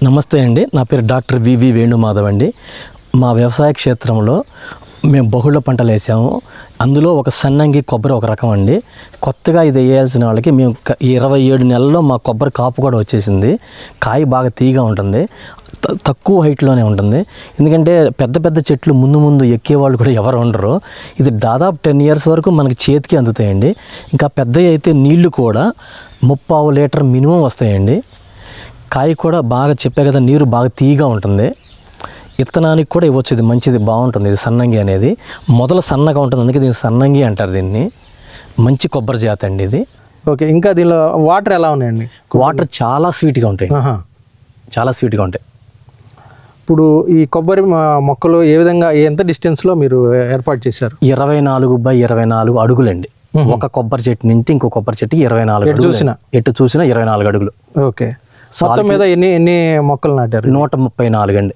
నమస్తే అండి, నా పేరు డాక్టర్ వివి వేణుమాధవ్ అండి. మా వ్యవసాయ క్షేత్రంలో మేము బహుళ పంటలు వేసాము. అందులో ఒక సన్నంగి కొబ్బరి ఒక రకం అండి. కొత్తగా ఇది వేయాల్సిన వాళ్ళకి మేము 27 నెలల్లో మా కొబ్బరి కాపు కూడా వచ్చేసింది. కాయ బాగా తీగా ఉంటుంది, తక్కువ హైట్లోనే ఉంటుంది. ఎందుకంటే పెద్ద పెద్ద చెట్లు ముందు ఎక్కేవాళ్ళు కూడా ఎవరు ఉండరు. ఇది దాదాపు 10 years వరకు మనకి చేతికి అందుతాయండి. ఇంకా పెద్దవి అయితే నీళ్లు కూడా 3/4 లీటర్ మినిమం వస్తాయండి. కాయ కూడా బాగా చెప్పే కదా, నీరు బాగా తీగా ఉంటుంది. ఇత్తనానికి కూడా ఇవ్వచ్చు, ఇది మంచిది, బాగుంటుంది. ఇది సన్నంగి అనేది మొదలు సన్నగా ఉంటుంది, అందుకే దీన్ని సన్నంగి అంటారు. దీన్ని మంచి కొబ్బరి జాతి అండి ఇది. ఓకే, ఇంకా దీనిలో వాటర్ ఎలా ఉన్నాయండి? వాటర్ చాలా స్వీట్గా ఉంటాయి, చాలా స్వీట్గా ఉంటాయి. ఇప్పుడు ఈ కొబ్బరి మొక్కలు ఏ విధంగా ఎంత డిస్టెన్స్లో మీరు ఏర్పాటు చేశారు? 24x24 అడుగులండి. ఒక కొబ్బరి చెట్టు నుంచి ఇంకో కొబ్బరి చెట్టుకి 24 అడుగులు. ఎటు చూసినా 24 అడుగులు. ఓకే, మొత్తం మీద ఎన్ని మొక్కలు నాటారు? 134 అండి.